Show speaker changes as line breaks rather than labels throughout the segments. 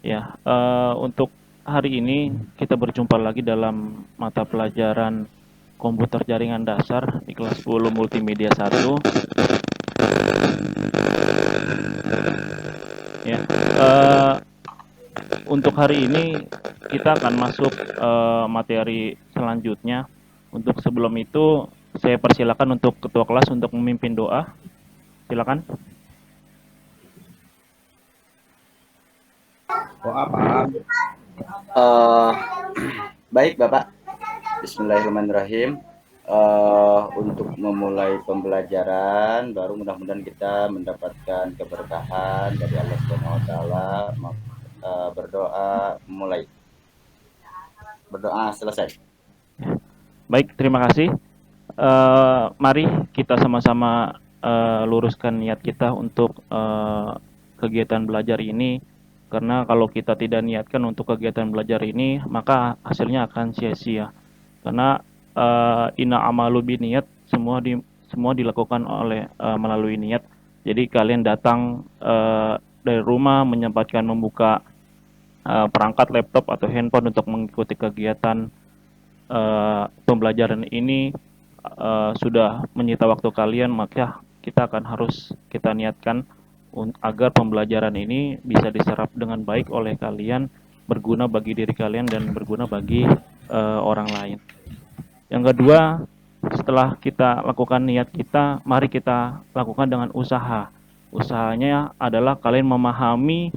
Ya, untuk hari ini kita berjumpa lagi dalam mata pelajaran komputer jaringan dasar di kelas 10 Multimedia 1. Ya, untuk hari ini kita akan masuk materi selanjutnya. Untuk sebelum itu, saya persilakan untuk ketua kelas untuk memimpin doa. Silakan.
Doa Pak. Uh, Baik Bapak, Bismillahirrahmanirrahim. Untuk memulai pembelajaran baru, mudah-mudahan kita mendapatkan keberkahan dari Allah Subhanahu Wa Taala. Berdoa mulai, berdoa selesai.
Baik, terima kasih. Mari kita sama-sama luruskan niat kita untuk kegiatan belajar ini, karena kalau kita tidak niatkan untuk kegiatan belajar ini, maka hasilnya akan sia-sia. Karena inna amalu biniat, semua dilakukan oleh melalui niat. Jadi kalian datang dari rumah menyempatkan membuka perangkat laptop atau handphone untuk mengikuti kegiatan pembelajaran ini sudah menyita waktu kalian, maka kita akan harus kita niatkan agar pembelajaran ini bisa diserap dengan baik oleh kalian, berguna bagi diri kalian dan berguna bagi orang lain. Yang kedua, setelah kita lakukan niat kita, mari kita lakukan dengan usaha. Usahanya adalah kalian memahami,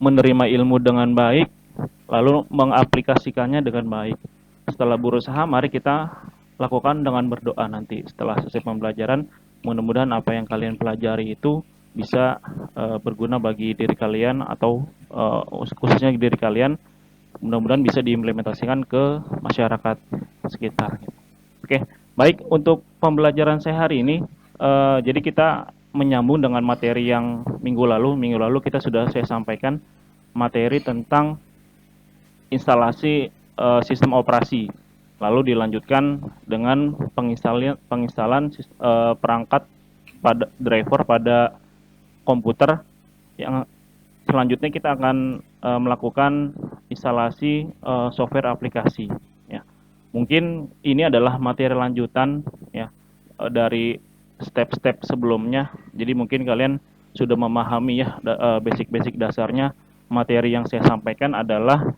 menerima ilmu dengan baik, lalu mengaplikasikannya dengan baik. Setelah berusaha, mari kita lakukan dengan berdoa nanti. Setelah selesai pembelajaran, mudah-mudahan apa yang kalian pelajari itu bisa berguna bagi diri kalian atau khususnya diri kalian. Mudah-mudahan bisa diimplementasikan ke masyarakat sekitar. Oke, baik, untuk pembelajaran saya hari ini, jadi kita menyambung dengan materi yang minggu lalu. Minggu lalu kita sudah saya sampaikan materi tentang instalasi sistem operasi. Lalu dilanjutkan dengan penginstalan perangkat pada driver pada komputer. Yang selanjutnya kita akan melakukan instalasi software aplikasi. Ya, mungkin ini adalah materi lanjutan ya dari step-step sebelumnya. Jadi mungkin kalian sudah memahami ya basic-basic dasarnya. Materi yang saya sampaikan adalah,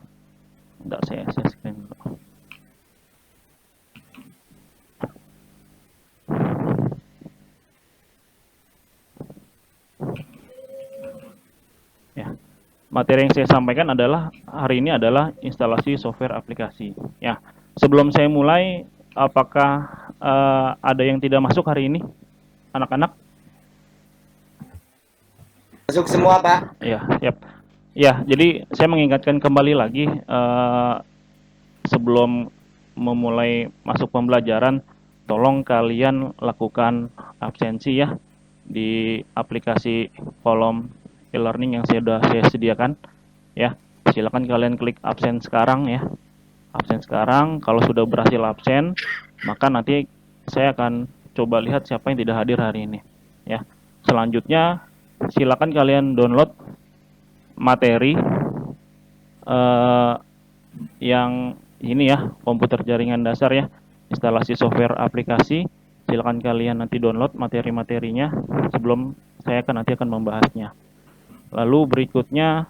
enggak, saya screen dulu. Ya, materi yang saya sampaikan adalah hari ini adalah instalasi software aplikasi. Ya, sebelum saya mulai, apakah ada yang tidak masuk hari ini, anak-anak?
Masuk semua Pak.
Ya, siap. Ya, jadi saya mengingatkan kembali lagi sebelum memulai masuk pembelajaran, tolong kalian lakukan absensi ya di aplikasi kolom e-learning yang sudah saya sediakan ya. Silakan kalian klik absen sekarang ya. Absen sekarang. Kalau sudah berhasil absen, maka nanti saya akan coba lihat siapa yang tidak hadir hari ini ya. Selanjutnya silakan kalian download materi yang ini ya, komputer jaringan dasar ya, instalasi software aplikasi. Silakan kalian nanti download materi-materinya sebelum saya nanti akan membahasnya. Lalu berikutnya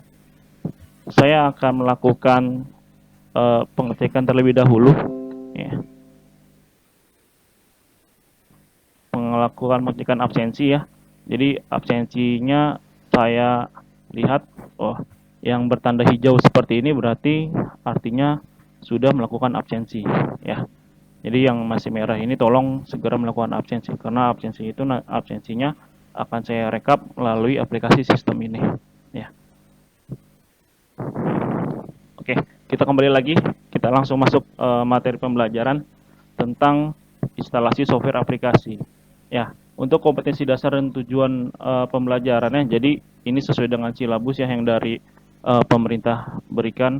saya akan melakukan pengecekan terlebih dahulu ya. Melakukan pengecekan absensi ya. Jadi absensinya saya lihat, oh, yang bertanda hijau seperti ini berarti artinya sudah melakukan absensi ya. Jadi yang masih merah ini tolong segera melakukan absensi, karena absensi itu absensinya akan saya rekap melalui aplikasi sistem ini ya. Oke, kita kembali lagi, kita langsung masuk materi pembelajaran tentang instalasi software aplikasi. Ya, untuk kompetensi dasar dan tujuan pembelajarannya, jadi ini sesuai dengan silabus ya yang dari pemerintah berikan.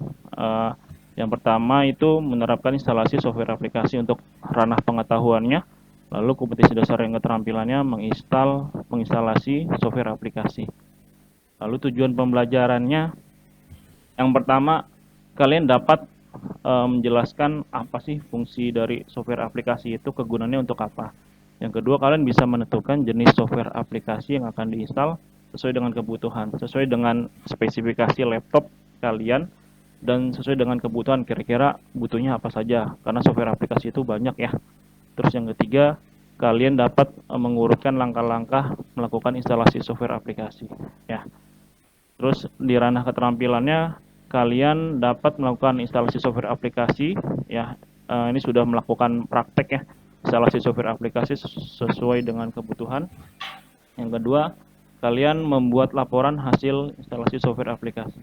Yang pertama itu menerapkan instalasi software aplikasi untuk ranah pengetahuannya. Lalu kompetensi dasar yang keterampilannya menginstalasi software aplikasi. Lalu tujuan pembelajarannya Yang pertama, kalian dapat menjelaskan apa sih fungsi dari software aplikasi itu, kegunaannya untuk apa. Yang kedua, kalian bisa menentukan jenis software aplikasi yang akan diinstal sesuai dengan kebutuhan, sesuai dengan spesifikasi laptop kalian, dan sesuai dengan kebutuhan kira-kira butuhnya apa saja, karena software aplikasi itu banyak ya. Terus yang ketiga, kalian dapat mengurutkan langkah-langkah melakukan instalasi software aplikasi ya. Terus di ranah keterampilannya, kalian dapat melakukan instalasi software aplikasi ya. Ini sudah melakukan praktek ya, instalasi software aplikasi sesuai dengan kebutuhan. Yang kedua, kalian membuat laporan hasil instalasi software aplikasi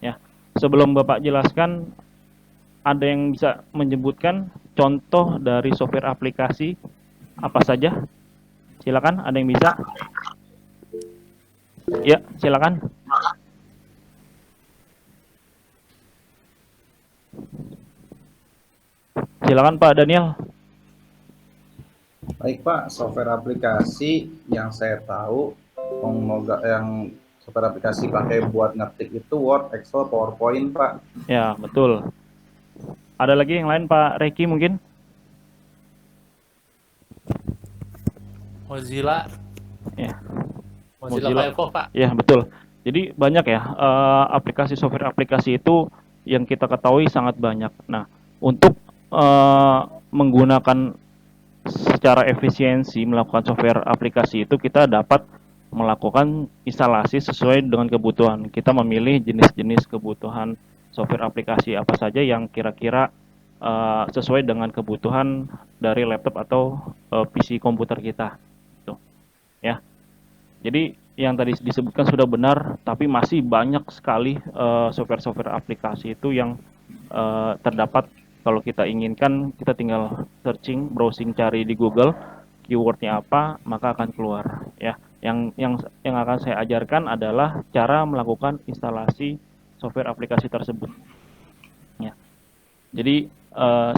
ya. Sebelum Bapak jelaskan, ada yang bisa menyebutkan contoh dari software aplikasi apa saja? Silakan, ada yang bisa? Ya, silakan. Silakan Pak Daniel.
Baik Pak, software aplikasi yang saya tahu yang software aplikasi pakai buat ngetik itu Word, Excel, PowerPoint Pak.
Ya, betul. Ada lagi yang lain Pak Reki mungkin?
Mozilla.
Ya.
Mozilla Firefox Pak.
Ya, betul. Jadi banyak ya aplikasi software aplikasi itu yang kita ketahui sangat banyak. Nah, untuk menggunakan secara efisiensi melakukan software aplikasi itu, kita dapat melakukan instalasi sesuai dengan kebutuhan. Kita memilih jenis-jenis kebutuhan software aplikasi apa saja yang kira-kira sesuai dengan kebutuhan dari laptop atau PC komputer kita. Tuh. Ya. Jadi yang tadi disebutkan sudah benar, tapi masih banyak sekali software-software aplikasi itu yang terdapat. Kalau kita inginkan, kita tinggal searching, browsing, cari di Google, keywordnya apa, maka akan keluar. Ya, yang akan saya ajarkan adalah cara melakukan instalasi software aplikasi tersebut. Ya, jadi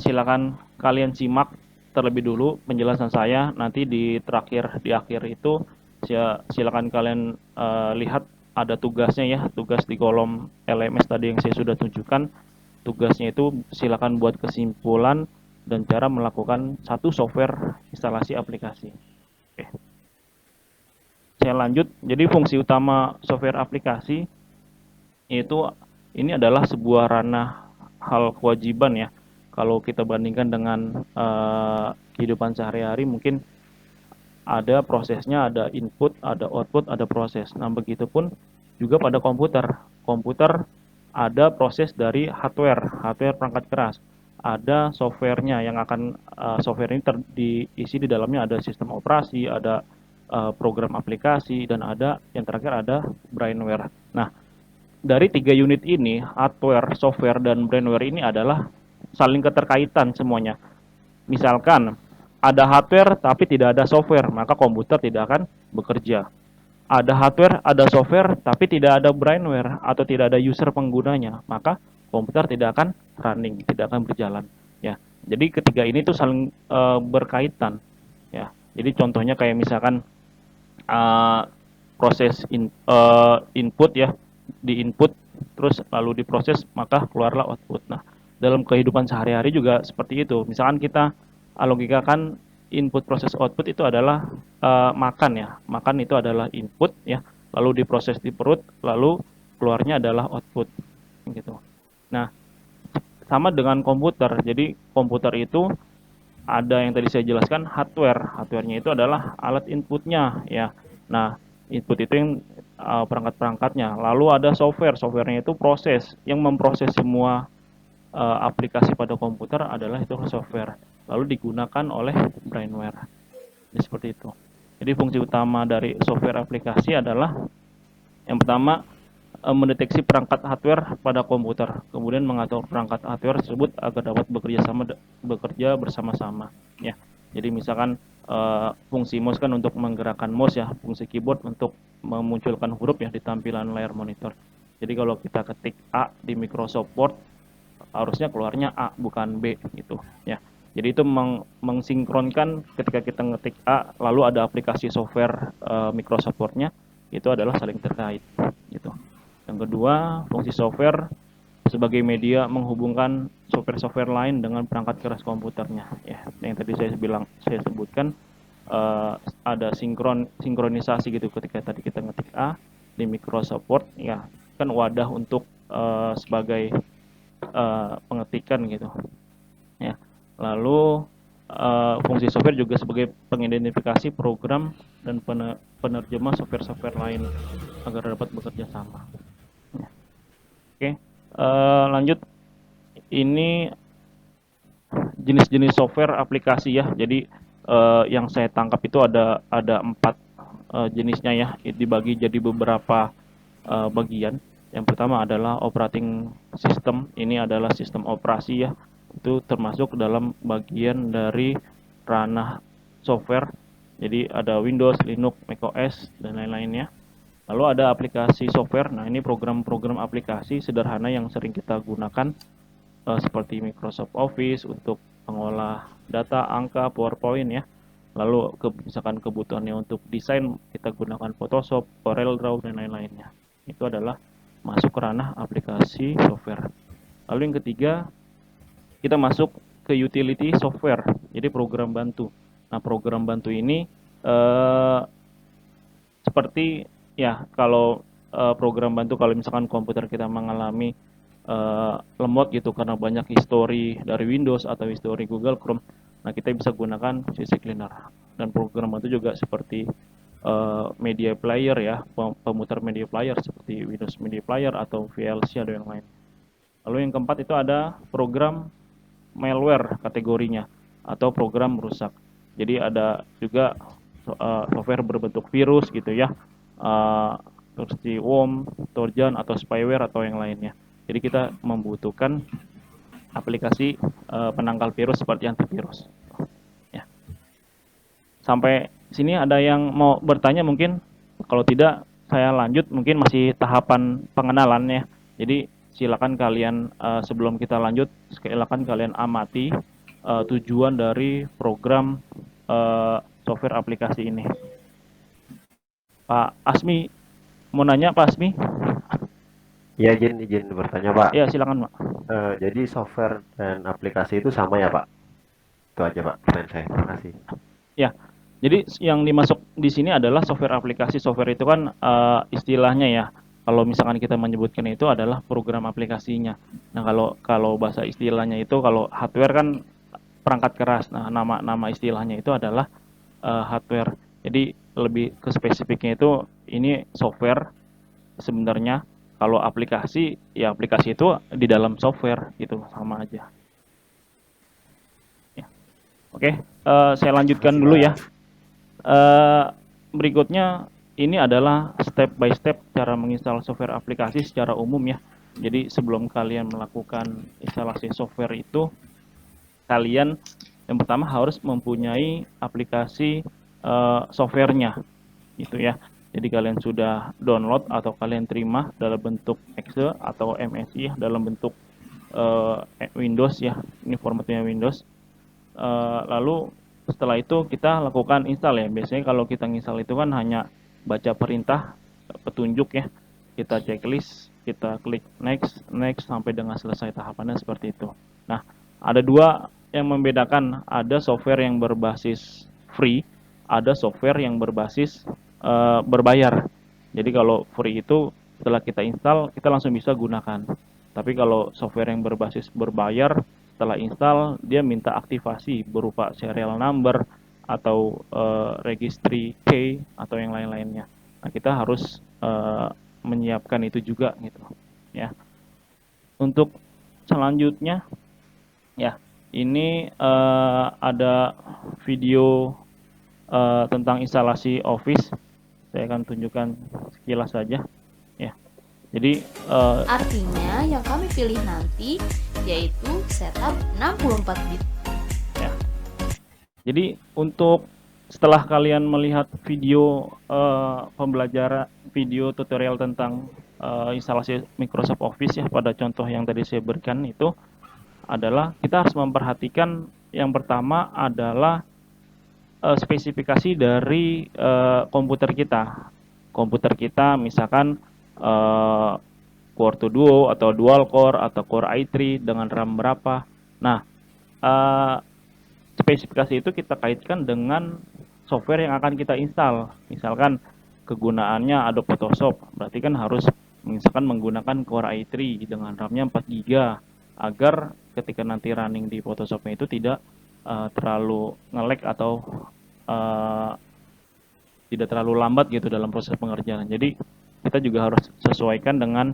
silakan kalian simak terlebih dulu penjelasan saya. Nanti di akhir itu silakan kalian lihat ada tugasnya ya, tugas di kolom LMS tadi yang saya sudah tunjukkan. Tugasnya itu silakan buat kesimpulan dan cara melakukan satu software instalasi aplikasi. Oke. Saya lanjut. Jadi fungsi utama software aplikasi itu ini adalah sebuah ranah hal kewajiban ya. Kalau kita bandingkan dengan kehidupan sehari-hari, mungkin ada prosesnya, ada input, ada output, ada proses. Nah, begitupun juga pada komputer. Komputer ada proses dari hardware perangkat keras. Ada softwarenya yang akan software ini diisi di dalamnya, ada sistem operasi, ada program aplikasi, dan ada yang terakhir ada brainware. Nah, dari 3 unit ini, hardware, software, dan brainware ini adalah saling keterkaitan semuanya. Misalkan ada hardware tapi tidak ada software, maka komputer tidak akan bekerja. Ada hardware, ada software, tapi tidak ada brainware atau tidak ada user penggunanya, maka komputer tidak akan running, tidak akan berjalan. Ya, jadi ketiga ini tuh saling berkaitan. Ya, jadi contohnya kayak misalkan proses input ya, di input terus lalu diproses maka keluarlah output. Nah, dalam kehidupan sehari-hari juga seperti itu. Misalkan kita logikakan input proses output itu adalah makan ya. Makan itu adalah input ya, lalu diproses di perut, lalu keluarnya adalah output gitu. Nah, sama dengan komputer. Jadi komputer itu ada yang tadi saya jelaskan hardware. Hardware-nya itu adalah alat inputnya ya. Nah, input itu yang perangkat-perangkatnya. Lalu ada software. Software-nya itu proses yang memproses semua aplikasi pada komputer adalah itu software. Lalu digunakan oleh brainware. Jadi seperti itu. Jadi fungsi utama dari software aplikasi adalah yang pertama mendeteksi perangkat hardware pada komputer, kemudian mengatur perangkat hardware tersebut agar dapat bekerja bersama-sama. Ya, jadi misalkan fungsi mouse kan untuk menggerakkan mouse ya, fungsi keyboard untuk memunculkan huruf ya di tampilan layar monitor. Jadi kalau kita ketik A di Microsoft Word, harusnya keluarnya A bukan B gitu ya. Jadi itu mengsinkronkan ketika kita ngetik A lalu ada aplikasi software Microsoft Word-nya, itu adalah saling terkait gitu. Yang kedua, fungsi software sebagai media menghubungkan software-software lain dengan perangkat keras komputernya. Ya, yang tadi saya sebutkan ada sinkronisasi gitu ketika tadi kita ngetik A di Microsoft Word, ya kan wadah untuk sebagai pengetikan gitu. Ya, lalu fungsi software juga sebagai pengidentifikasi program dan penerjemah software-software lain agar dapat bekerja sama. Ya. Oke, lanjut. Ini jenis-jenis software aplikasi ya. Jadi yang saya tangkap itu ada 4 jenisnya ya, dibagi jadi beberapa bagian. Yang pertama adalah operating system. Ini adalah sistem operasi ya. Itu termasuk dalam bagian dari ranah software. Jadi ada Windows, Linux, macOS dan lain-lainnya. Lalu ada aplikasi software. Nah, ini program-program aplikasi sederhana yang sering kita gunakan seperti Microsoft Office untuk mengolah data, angka, PowerPoint ya. Lalu misalkan kebutuhannya untuk desain, kita gunakan Photoshop, CorelDRAW dan lain-lainnya. Itu adalah masuk ke ranah aplikasi software. Lalu yang ketiga, kita masuk ke utility software, jadi program bantu. Nah, program bantu ini seperti ya, kalau program bantu, kalau misalkan komputer kita mengalami lemot gitu karena banyak histori dari Windows atau histori Google Chrome, nah kita bisa gunakan CC Cleaner. Dan program bantu juga seperti media player ya, pemutar media player seperti Windows Media Player atau VLC atau yang lain. Lalu yang keempat itu ada program malware kategorinya atau program merusak. Jadi ada juga software berbentuk virus gitu ya, seperti worm, trojan atau spyware atau yang lainnya. Jadi kita membutuhkan aplikasi penangkal virus seperti antivirus. Ya. Sampai sini ada yang mau bertanya mungkin? Kalau tidak, saya lanjut, mungkin masih tahapan pengenalan ya. Jadi silakan kalian sebelum kita lanjut, silakan kalian amati tujuan dari program software aplikasi ini. Pak Asmi, mau nanya Pak Asmi?
Ya, izin bertanya Pak.
Ya, silakan Pak.
Jadi software dan aplikasi itu sama ya Pak? Itu aja Pak, pertanyaan saya. Terima kasih.
Ya, jadi yang dimasuk di sini adalah software aplikasi. Software itu kan istilahnya ya. Kalau misalkan kita menyebutkan itu adalah program aplikasinya. Nah, kalau bahasa istilahnya itu, kalau hardware kan perangkat keras. Nah, nama istilahnya itu adalah hardware. Jadi lebih ke spesifiknya itu ini software sebenarnya. Kalau aplikasi, ya aplikasi itu di dalam software gitu, sama aja. Ya. Oke, saya lanjutkan dulu ya. Berikutnya ini adalah step by step cara menginstal software aplikasi secara umum ya. Jadi sebelum kalian melakukan instalasi software itu, kalian yang pertama harus mempunyai aplikasi softwarenya, gitu ya. Jadi kalian sudah download atau kalian terima dalam bentuk Excel atau MSI dalam bentuk Windows ya. Ini formatnya Windows. Lalu setelah itu kita lakukan install ya. Biasanya kalau kita install itu kan hanya baca perintah petunjuk ya. Kita checklist, kita klik next sampai dengan selesai tahapannya seperti itu. Nah, ada dua yang membedakan. Ada software yang berbasis free, ada software yang berbasis berbayar. Jadi kalau free itu setelah kita install kita langsung bisa gunakan. Tapi kalau software yang berbasis berbayar, setelah install dia minta aktivasi berupa serial number atau registry key atau yang lain-lainnya. Nah, kita harus menyiapkan itu juga gitu ya. Untuk selanjutnya ya, ini ada video tentang instalasi Office. Saya akan tunjukkan sekilas saja ya. Jadi
artinya yang kami pilih nanti yaitu setup 64 bit.
Ya. Jadi untuk setelah kalian melihat video pembelajaran, video tutorial tentang instalasi Microsoft Office ya, pada contoh yang tadi saya berikan itu adalah kita harus memperhatikan yang pertama adalah spesifikasi dari komputer kita. Komputer kita misalkan Core 2 Duo atau dual core atau Core i3 dengan RAM berapa. Nah, spesifikasi itu kita kaitkan dengan software yang akan kita install. Misalkan kegunaannya Adobe Photoshop, berarti kan harus misalkan menggunakan Core i3 dengan RAM-nya 4 GB agar ketika nanti running di Photoshop-nya itu tidak terlalu nge-lag atau tidak terlalu lambat gitu dalam proses pengerjaan. Jadi kita juga harus sesuaikan dengan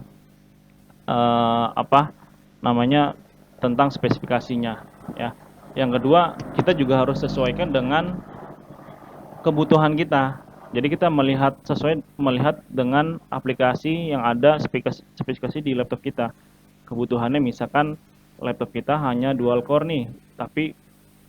tentang spesifikasinya, ya. Yang kedua, kita juga harus sesuaikan dengan kebutuhan kita. Jadi kita melihat dengan aplikasi yang ada spesifikasi di laptop kita. Kebutuhannya misalkan laptop kita hanya dual core nih, tapi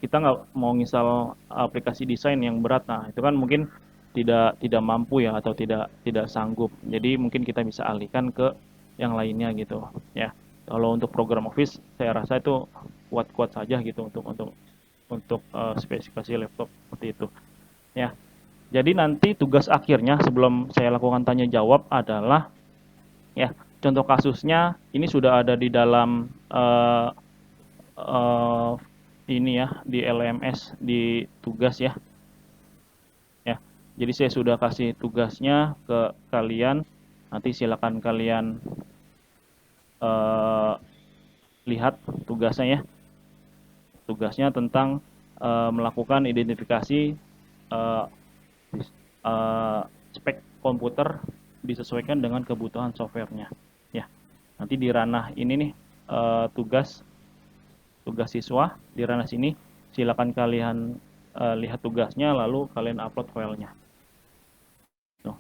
kita nggak mau install aplikasi desain yang berat. Nah, itu kan mungkin tidak mampu ya, atau tidak sanggup. Jadi mungkin kita bisa alihkan ke yang lainnya gitu, ya. Kalau untuk program Office saya rasa itu kuat-kuat saja gitu untuk spesifikasi laptop seperti itu, ya. Jadi nanti tugas akhirnya sebelum saya lakukan tanya jawab adalah, ya, contoh kasusnya ini sudah ada di dalam ini ya, di LMS di tugas ya. Ya. Jadi saya sudah kasih tugasnya ke kalian. Nanti silakan kalian lihat tugasnya ya. Tugasnya tentang melakukan identifikasi spek komputer disesuaikan dengan kebutuhan softwarenya. Ya, nanti di ranah ini nih tugas siswa di ranah sini. Silakan kalian lihat tugasnya lalu kalian upload filenya. Tuh.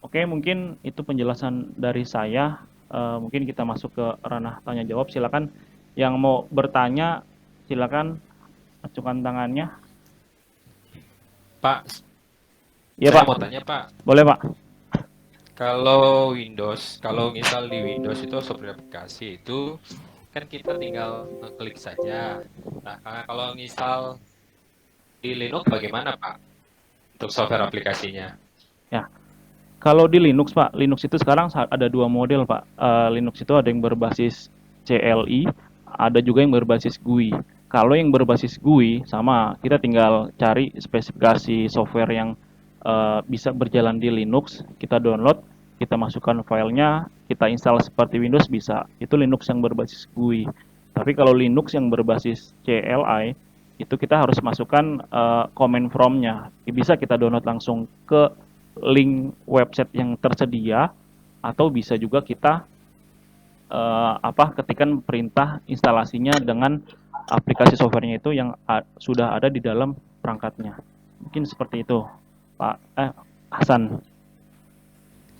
Oke, mungkin itu penjelasan dari saya. Mungkin kita masuk ke ranah tanya jawab. Silakan yang mau bertanya, silakan acukan tangannya.
Pak,
Ya,
saya
Pak.
mau tanya, Pak.
Boleh, Pak.
Kalau misal di Windows itu software aplikasi itu kan kita tinggal ngeklik saja. Nah, kalau misal di Linux bagaimana, Pak? Untuk software aplikasinya?
Ya. Kalau di Linux, Pak, Linux itu sekarang ada dua model, Pak. Linux itu ada yang berbasis CLI, ada juga yang berbasis GUI. Kalau yang berbasis GUI, sama, kita tinggal cari spesifikasi software yang bisa berjalan di Linux, kita download, kita masukkan filenya, kita install seperti Windows bisa. Itu Linux yang berbasis GUI. Tapi kalau Linux yang berbasis CLI, itu kita harus masukkan command from-nya. Bisa kita download langsung ke link website yang tersedia, atau bisa juga kita ketikkan perintah instalasinya dengan aplikasi softwarenya itu yang sudah ada di dalam perangkatnya. Mungkin seperti itu, Pak Hasan.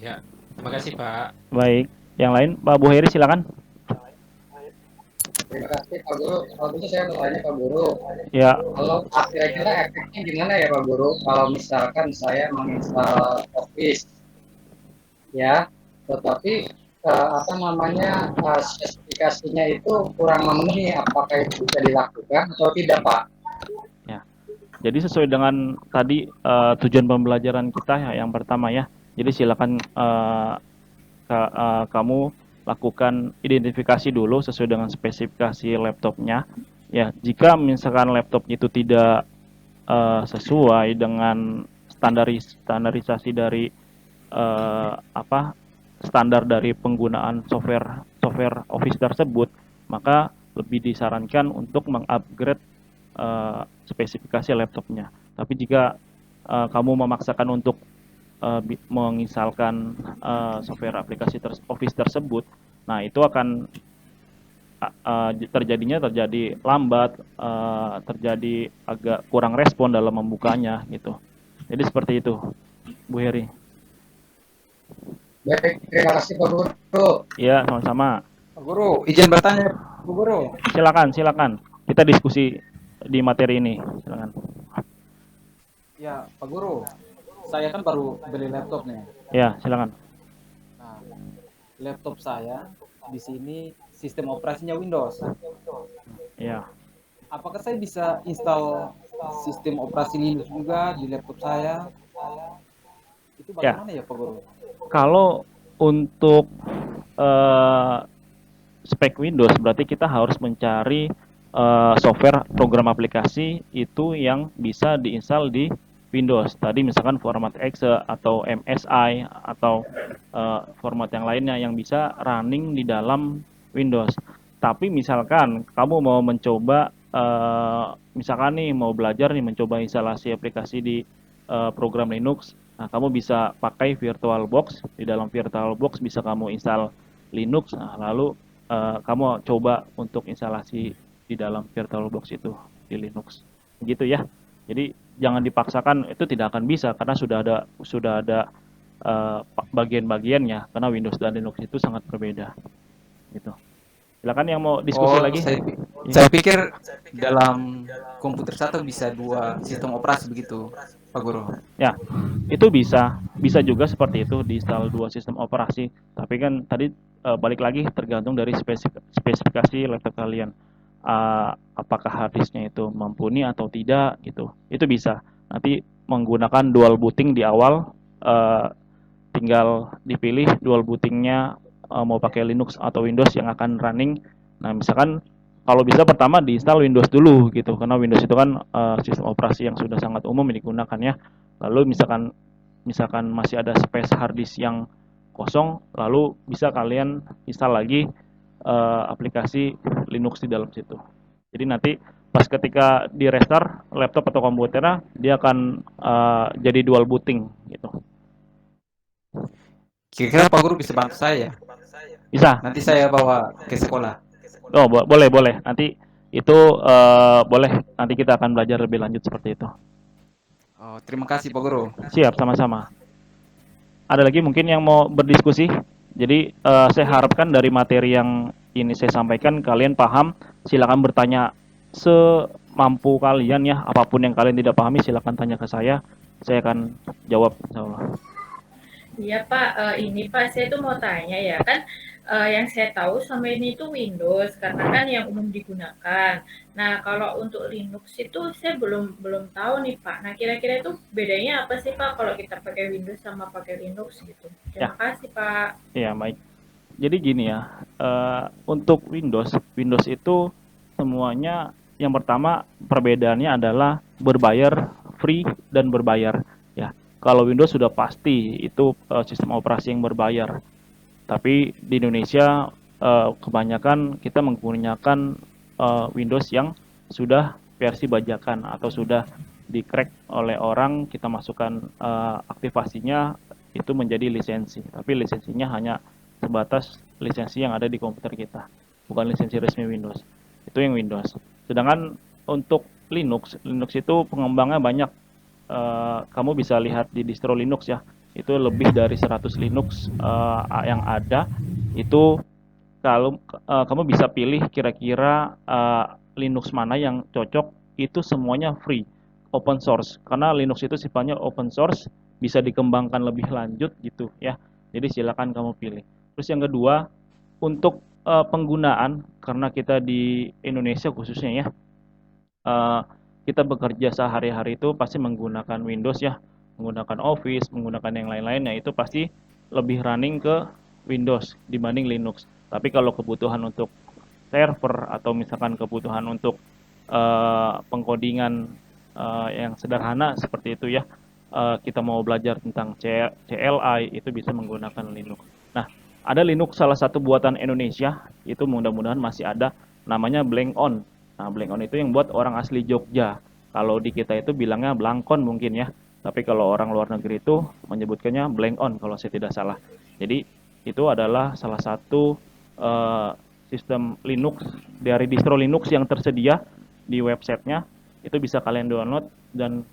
Ya, terima kasih, Pak.
Baik, yang lain Pak Bu Heri silakan.
Terima kasih Pak Guru. Kalau gitu saya mau tanya Pak Guru.
Ya.
Kalau kira-kira efeknya gimana ya Pak Guru? Kalau misalkan saya menginstal Office, ya, tetapi spesifikasinya itu kurang memenuhi, apakah itu bisa dilakukan atau tidak, Pak?
Ya. Jadi sesuai dengan tadi tujuan pembelajaran kita ya, yang pertama ya. Jadi silakan kamu lakukan identifikasi dulu sesuai dengan spesifikasi laptopnya. Ya, jika misalkan laptop itu tidak sesuai dengan standarisasi dari standar dari penggunaan software Office tersebut, maka lebih disarankan untuk mengupgrade spesifikasi laptopnya. Tapi jika kamu memaksakan untuk menginstalkan software aplikasi Office tersebut, nah itu akan terjadi lambat, terjadi agak kurang respon dalam membukanya gitu. Jadi seperti itu, Bu Heri.
Baik, terima kasih Pak Guru.
Iya, sama-sama.
Pak Guru, izin bertanya, Bu Guru.
Silakan. Kita diskusi di materi ini. Silakan.
Ya, Pak Guru. Saya kan baru beli laptop nih.
Ya, silakan.
Nah, laptop saya di sini sistem operasinya Windows.
Ya.
Apakah saya bisa install sistem operasi Linux juga di laptop saya? Itu bagaimana ya Pak Guru?
Kalau untuk eh, spek Windows, berarti kita harus mencari software program aplikasi itu yang bisa diinstal di Windows. Tadi misalkan format exe atau MSI atau format yang lainnya yang bisa running di dalam Windows. Tapi misalkan kamu mau mencoba, misalkan nih mau belajar nih mencoba instalasi aplikasi di program Linux, nah kamu bisa pakai VirtualBox. Di dalam VirtualBox bisa kamu install Linux. Nah, lalu kamu coba untuk instalasi di dalam VirtualBox itu di Linux, gitu ya. Jadi jangan dipaksakan, itu tidak akan bisa karena sudah ada bagian-bagiannya, karena Windows dan Linux itu sangat berbeda. Gitu. Silakan yang mau diskusi
Oh,
lagi.
saya pikir dalam komputer satu bisa 2 sistem operasi begitu, Pak Guru.
Ya, itu bisa juga seperti itu diinstal 2 sistem operasi. Tapi kan tadi balik lagi tergantung dari spesifikasi laptop kalian. Apakah hard disknya itu mumpuni atau tidak gitu. Itu bisa. Nanti menggunakan dual booting di awal, tinggal dipilih dual bootingnya mau pakai Linux atau Windows yang akan running. Nah, misalkan kalau bisa pertama diinstal Windows dulu gitu, karena Windows itu kan sistem operasi yang sudah sangat umum digunakan ya. Lalu misalkan masih ada space hard disk yang kosong, lalu bisa kalian install lagi aplikasi Linux di dalam situ. Jadi nanti pas ketika di restart laptop atau komputernya, dia akan jadi dual booting gitu.
Kira-kira Pak Guru bisa bantu saya?
Bisa.
Nanti saya bawa ke sekolah.
Oh, boleh. Nanti itu boleh. Nanti kita akan belajar lebih lanjut seperti itu.
Oh, terima kasih Pak Guru.
Siap, sama-sama. Ada lagi mungkin yang mau berdiskusi? Jadi saya harapkan dari materi yang ini saya sampaikan kalian paham. Silakan bertanya semampu kalian ya. Apapun yang kalian tidak pahami silakan tanya ke saya. Saya akan jawab insyaallah.
Iya Pak, ini Pak saya tuh mau tanya ya kan yang saya tahu sama ini itu Windows karena kan yang umum digunakan. Nah kalau untuk Linux itu saya belum tahu nih Pak. Nah kira-kira itu bedanya apa sih Pak kalau kita pakai Windows sama pakai Linux gitu? Terima kasih Pak.
Ya baik. Jadi gini ya, untuk Windows itu semuanya yang pertama perbedaannya adalah berbayar free dan berbayar. Ya, kalau Windows sudah pasti itu sistem operasi yang berbayar. Tapi di Indonesia kebanyakan kita menggunakan Windows yang sudah versi bajakan atau sudah di-crack oleh orang, kita masukkan aktivasinya itu menjadi lisensi. Tapi lisensinya hanya sebatas lisensi yang ada di komputer kita, bukan lisensi resmi Windows. Itu yang Windows. Sedangkan untuk Linux itu pengembangnya banyak. Kamu bisa lihat di distro Linux ya, itu lebih dari 100 Linux yang ada. Itu kalau kamu bisa pilih kira-kira Linux mana yang cocok, itu semuanya free, open source. Karena Linux itu sifatnya open source, bisa dikembangkan lebih lanjut gitu ya. Jadi silakan kamu pilih. Terus yang kedua, untuk penggunaan, karena kita di Indonesia khususnya ya, kita bekerja sehari-hari itu pasti menggunakan Windows ya, menggunakan Office, menggunakan yang lain-lainnya, itu pasti lebih running ke Windows dibanding Linux. Tapi kalau kebutuhan untuk server atau misalkan kebutuhan untuk pengkodingan yang sederhana seperti itu ya, kita mau belajar tentang CLI, itu bisa menggunakan Linux. Nah, ada Linux salah satu buatan Indonesia, itu mudah-mudahan masih ada, namanya Blank-On. Nah, Blank-On itu yang buat orang asli Jogja. Kalau di kita itu bilangnya Blankon mungkin ya. Tapi kalau orang luar negeri itu menyebutkannya Blank-On kalau saya tidak salah. Jadi itu adalah salah satu sistem Linux dari distro Linux yang tersedia di websitenya. Itu bisa kalian download, dan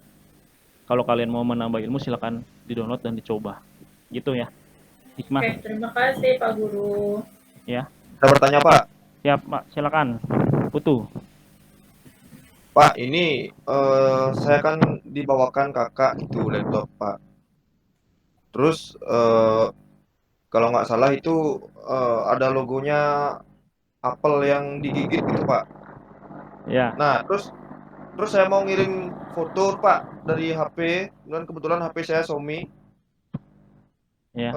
kalau kalian mau menambah ilmu silakan di-download dan dicoba. Gitu ya. Hikmah.
Oke, terima kasih Pak Guru.
Ya.
Saya bertanya Pak.
Ya Pak, silakan. Putu.
Pak, ini saya kan dibawakan kakak itu laptop Pak. Terus kalau nggak salah itu ada logonya Apple yang digigit gitu Pak.
Ya.
Nah, terus saya mau ngirim foto Pak dari HP, dan kebetulan HP saya Xiaomi.
Ya.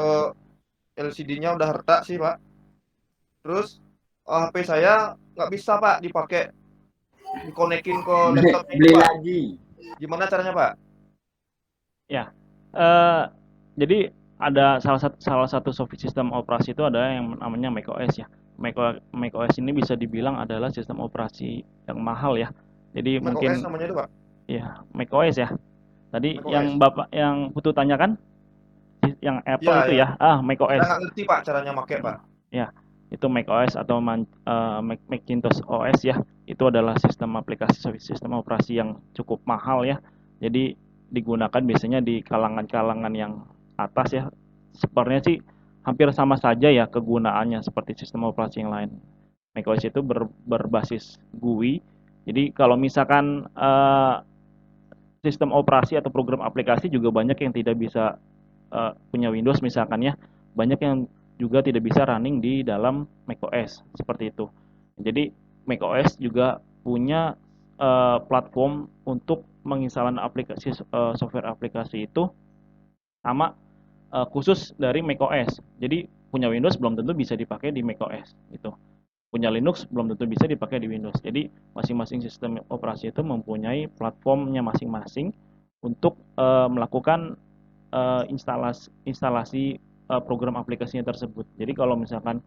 LCD-nya udah retak sih Pak.
Terus HP saya nggak bisa Pak dipakai, dikonekin ke laptop itu
Beli
Pak.
lagi.
Gimana caranya Pak?
Ya, eh, jadi ada salah satu sistem operasi itu ada yang namanya macOS ya. macOS ini bisa dibilang adalah sistem operasi yang mahal ya. Jadi
macOS
mungkin
namanya itu Pak.
ya macOS ya. Tadi yang
macOS.
Bapak yang Putu tanyakan yang Apple
Iya
itu
ya.
ya. Ah,
Saya
macOS.
nggak ngerti Pak caranya pakai Pak.
Ya, itu macOS atau Macintosh OS ya. Itu adalah sistem aplikasi sistem operasi yang cukup mahal ya. Jadi digunakan biasanya di kalangan-kalangan yang atas ya. Sebenarnya sih hampir sama saja ya kegunaannya seperti sistem operasi yang lain. macOS itu berbasis GUI. Jadi kalau misalkan sistem operasi atau program aplikasi juga banyak yang tidak bisa punya Windows misalkan ya, banyak yang juga tidak bisa running di dalam macOS seperti itu. Jadi macOS juga punya platform untuk menginstalkan aplikasi software aplikasi itu sama khusus dari macOS. Jadi punya Windows belum tentu bisa dipakai di macOS gitu. Punya Linux belum tentu bisa dipakai di Windows. Jadi masing-masing sistem operasi itu mempunyai platformnya masing-masing untuk melakukan instalasi program aplikasinya tersebut. Jadi kalau misalkan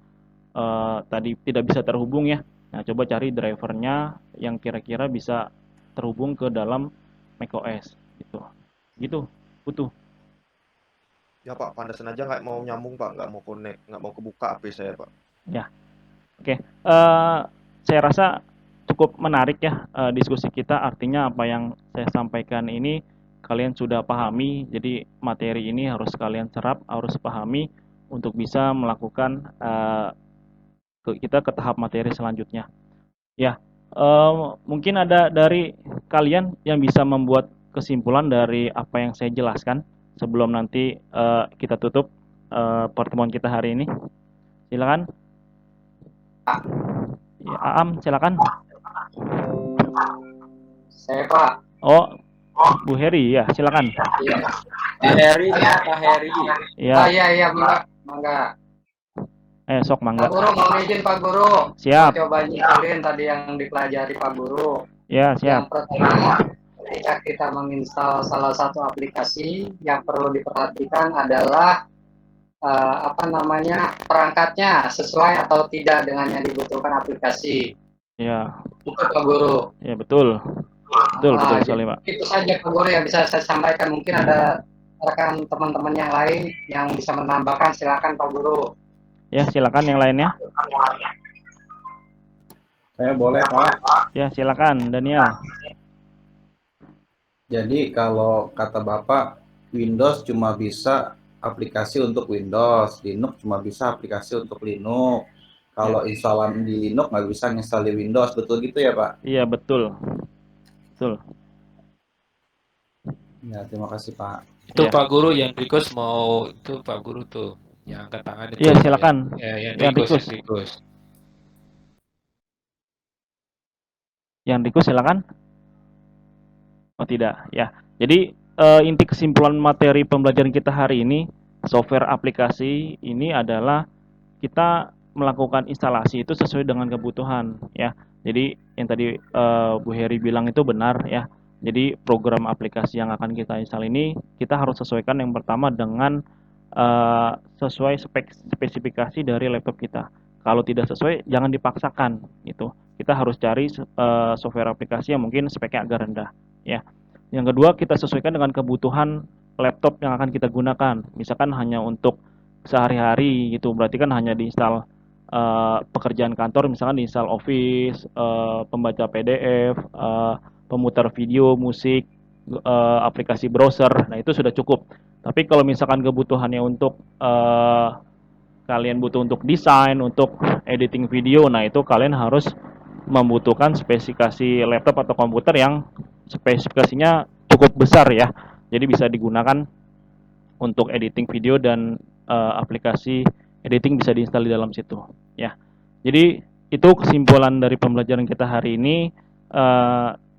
tadi tidak bisa terhubung ya, nah coba cari drivernya yang kira-kira bisa terhubung ke dalam macOS gitu. Gitu, butuh.
Ya Pak, pantesan aja nggak mau nyambung Pak, nggak mau connect, nggak mau kebuka HP saya Pak.
Ya, oke. Saya rasa cukup menarik ya diskusi kita. Artinya apa yang saya sampaikan ini kalian sudah pahami. Jadi materi ini harus kalian serap, harus pahami untuk bisa melakukan kita ke tahap materi selanjutnya. Ya, mungkin ada dari kalian yang bisa membuat kesimpulan dari apa yang saya jelaskan sebelum nanti kita tutup pertemuan kita hari ini. Silakan. Ya, Aam, silakan.
Saya Pak.
Oh, Bu Heri, ya, silakan.
Iya.
Pak Heri ya, Pak Heri.
Ya,
Iya, mangga.
sok mangga.
Pak Guru, mohon izin Pak Guru.
Siap.
Coba nyicilin tadi yang dipelajari Pak Guru.
Ya, siap.
Yang pertama, ketika kita menginstal salah satu aplikasi, yang perlu diperhatikan adalah perangkatnya sesuai atau tidak dengan yang dibutuhkan aplikasi.
Ya.
Itu Pak Guru.
Ya, betul. Betul sekali, Pak.
Itu saja Pak Guru yang bisa saya sampaikan. Mungkin ada rekan teman-teman yang lain yang bisa menambahkan, silakan Pak Guru.
Ya, silakan yang lainnya.
Saya boleh Pak.
Ya, silakan Daniel.
Jadi kalau kata Bapak, Windows cuma bisa aplikasi untuk Windows, Linux cuma bisa aplikasi untuk Linux. Kalau instalan di Linux nggak bisa install di Windows, betul gitu ya Pak?
Iya, betul. Betul.
Ya, terima kasih Pak.
Itu
Ya.
Pak Guru yang request mau itu Pak Guru tuh yang angkat tangan itu.
Iya, silakan.
Yang
Yang
request.
Yang request silakan. Oh, tidak. Ya. Jadi inti kesimpulan materi pembelajaran kita hari ini, software aplikasi ini adalah kita melakukan instalasi itu sesuai dengan kebutuhan ya. Jadi yang tadi Bu Heri bilang itu benar ya. Jadi program aplikasi yang akan kita install ini kita harus sesuaikan yang pertama dengan sesuai spesifikasi dari laptop kita. Kalau tidak sesuai jangan dipaksakan gitu. Kita harus cari software aplikasi yang mungkin speknya agak rendah ya. Yang kedua kita sesuaikan dengan kebutuhan laptop yang akan kita gunakan. Misalkan hanya untuk sehari-hari gitu, berarti kan hanya diinstal pekerjaan kantor, misalkan diinstal Office, pembaca PDF, pemutar video, musik, aplikasi browser, nah itu sudah cukup. Tapi kalau misalkan kebutuhannya untuk kalian butuh untuk desain, untuk editing video, nah itu kalian harus membutuhkan spesifikasi laptop atau komputer yang spesifikasinya cukup besar ya. Jadi bisa digunakan untuk editing video dan aplikasi editing bisa diinstal di dalam situ ya. Jadi itu kesimpulan dari pembelajaran kita hari ini.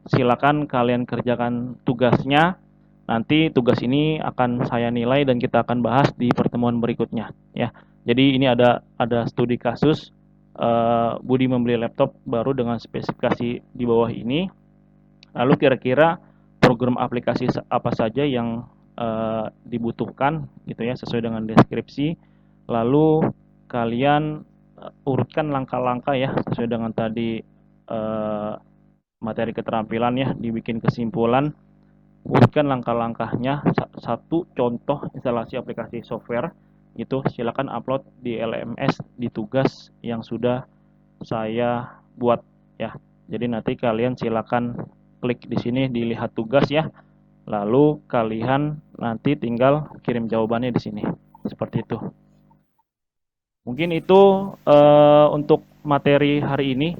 Silakan kalian kerjakan tugasnya. Nanti tugas ini akan saya nilai dan kita akan bahas di pertemuan berikutnya ya. Jadi ini ada studi kasus Budi membeli laptop baru dengan spesifikasi di bawah ini. Lalu kira-kira program aplikasi apa saja yang dibutuhkan gitu ya, sesuai dengan deskripsi. Lalu kalian urutkan langkah-langkah ya, sesuai dengan tadi materi keterampilan ya, dibikin kesimpulan. Urutkan langkah-langkahnya, satu contoh instalasi aplikasi software itu silakan upload di LMS di tugas yang sudah saya buat ya. Jadi nanti kalian silakan klik di sini dilihat tugas ya. Lalu kalian nanti tinggal kirim jawabannya di sini. Seperti itu. Mungkin itu untuk materi hari ini.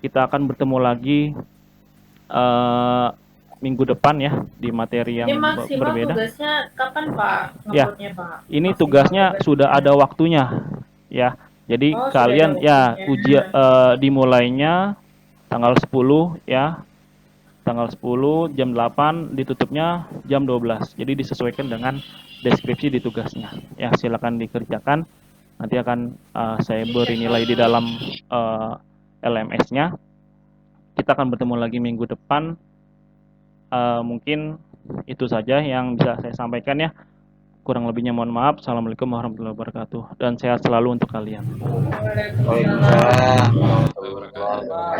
Kita akan bertemu lagi minggu depan ya di materi yang
Ini maksimal
berbeda.
tugasnya kapan Pak?
Ya,
Ngeuploadnya Pak?
ini
Maksimal
tugasnya
tugasnya.
sudah ada waktunya ya. Jadi
Oh, sudah
kalian
ada
ya
waktunya.
ujian dimulainya tanggal 10 ya. Tanggal 10 jam 8, ditutupnya jam 12. Jadi disesuaikan dengan deskripsi di tugasnya. Ya, silakan dikerjakan. Nanti akan saya beri nilai di dalam LMS-nya. Kita akan bertemu lagi minggu depan. Mungkin itu saja yang bisa saya sampaikan ya. Kurang lebihnya mohon maaf. Assalamualaikum warahmatullahi wabarakatuh. Dan sehat selalu untuk kalian.
Waalaikumsalam.
Wabarakatuh.